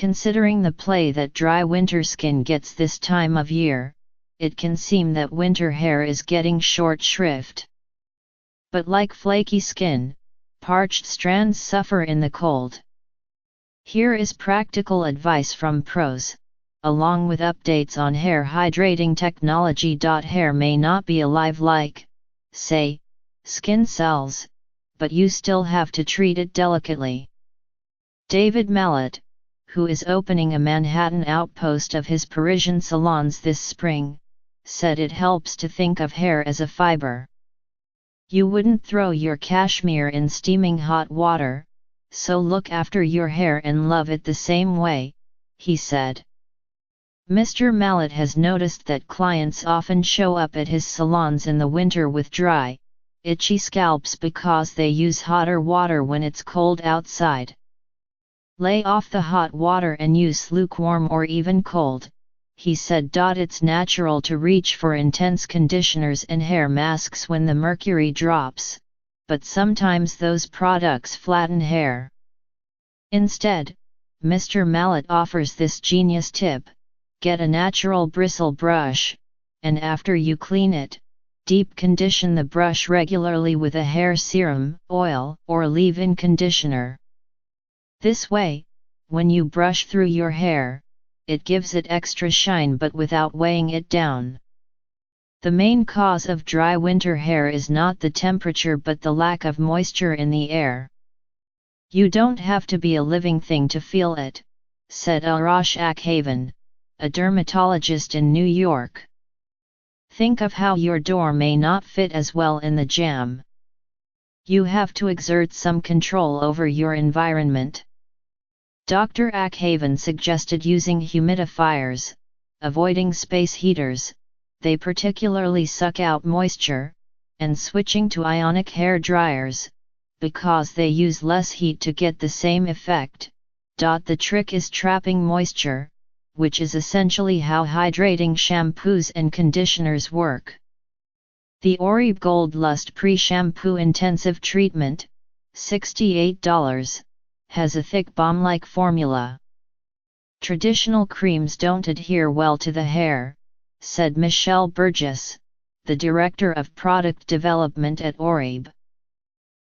Considering the play that dry winter skin gets this time of year, it can seem that winter hair is getting short shrift. But like flaky skin, parched strands suffer in the cold. Here is practical advice from pros, along with updates on hair hydrating technology. Hair may not be alive like, say, skin cells, but you still have to treat it delicately. David Mallet, who is opening a Manhattan outpost of his Parisian salons this spring, said it helps to think of hair as a fiber. You wouldn't throw your cashmere in steaming hot water, so look after your hair and love it the same way, he said. Mr. Mallet has noticed that clients often show up at his salons in the winter with dry, itchy scalps because they use hotter water when it's cold outside. Lay off the hot water and use lukewarm or even cold, he said. It's natural to reach for intense conditioners and hair masks when the mercury drops, but sometimes those products flatten hair. Instead, Mr. Mallet offers this genius tip: get a natural bristle brush, and after you clean it, deep condition the brush regularly with a hair serum, oil, or leave-in conditioner. This way, when you brush through your hair, it gives it extra shine but without weighing it down. The main cause of dry winter hair is not the temperature but the lack of moisture in the air. You don't have to be a living thing to feel it, said Arash Akhavan, a dermatologist in New York. Think of how your door may not fit as well in the jam. You have to exert some control over your environment. Dr. Akhavan suggested using humidifiers, avoiding space heaters, they particularly suck out moisture, and switching to ionic hair dryers, because they use less heat to get the same effect. The trick is trapping moisture, which is essentially how hydrating shampoos and conditioners work. The Oribe Gold Lust Pre-Shampoo Intensive Treatment, $68, has a thick balm-like formula. Traditional creams don't adhere well to the hair, said Michelle Burgess, the Director of Product Development at Oribe.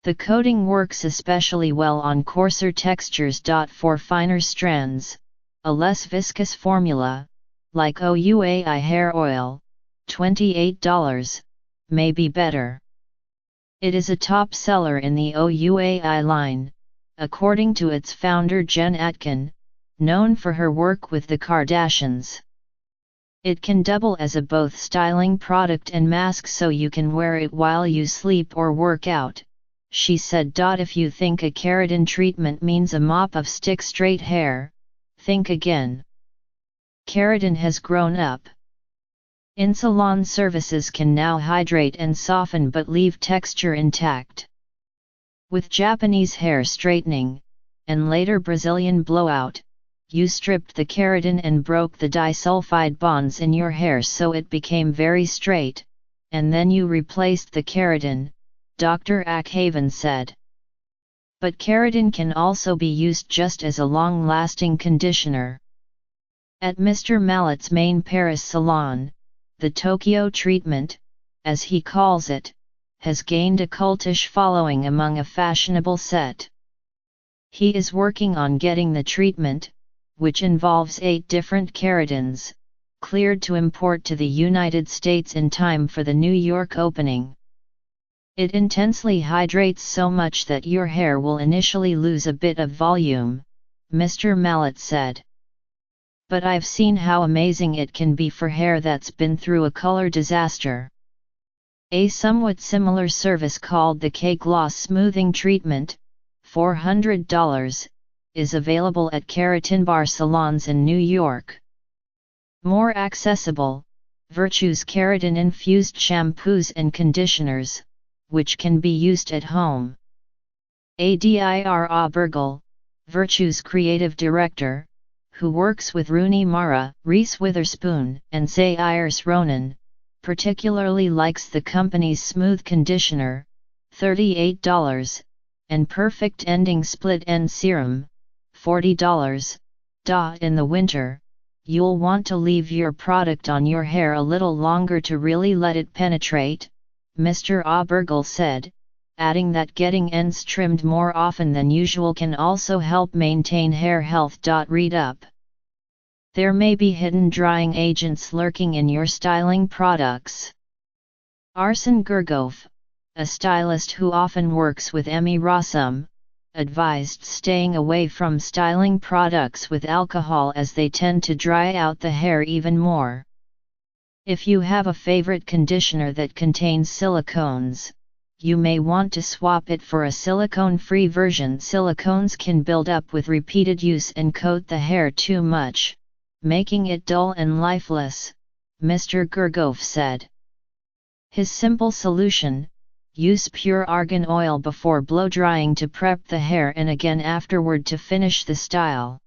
The coating works especially well on coarser textures. For finer strands, a less viscous formula, like OUAI hair oil, $28, may be better. It is a top seller in the OUAI line, according to its founder Jen Atkin, known for her work with the Kardashians. It can double as a both styling product and mask so you can wear it while you sleep or work out, she said. If you think a keratin treatment means a mop of stick straight hair, think again. Keratin has grown up. In-salon services can now hydrate and soften but leave texture intact. With Japanese hair straightening, and later Brazilian blowout, you stripped the keratin and broke the disulfide bonds in your hair so it became very straight, and then you replaced the keratin, Dr. Akhavan said. But keratin can also be used just as a long-lasting conditioner. At Mr. Mallet's main Paris salon, the Tokyo treatment, as he calls it, has gained a cultish following among a fashionable set. He is working on getting the treatment, which involves 8 different keratins, cleared to import to the United States in time for the New York opening. It intensely hydrates so much that your hair will initially lose a bit of volume, Mr. Mallet said. But I've seen how amazing it can be for hair that's been through a color disaster. A somewhat similar service called the K-Gloss Smoothing Treatment, $400, is available at Keratin Bar salons in New York. More accessible, Virtue's keratin-infused shampoos and conditioners, which can be used at home. Adira Bergel, Virtue's creative director, who works with Rooney Mara, Reese Witherspoon, and Saoirse Ronan, particularly likes the company's smooth conditioner, $38, and perfect ending split end serum, $40, In the winter, you'll want to leave your product on your hair a little longer to really let it penetrate, Mr. Obergel said, adding that getting ends trimmed more often than usual can also help maintain hair health. Read up. There may be hidden drying agents lurking in your styling products. Arsen Gergov, a stylist who often works with Emmy Rossum, advised staying away from styling products with alcohol as they tend to dry out the hair even more. If you have a favorite conditioner that contains silicones, you may want to swap it for a silicone-free version. Silicones can build up with repeated use and coat the hair too much, making it dull and lifeless, Mr. Gergov said. His simple solution: use pure argan oil before blow drying to prep the hair and again afterward to finish the style.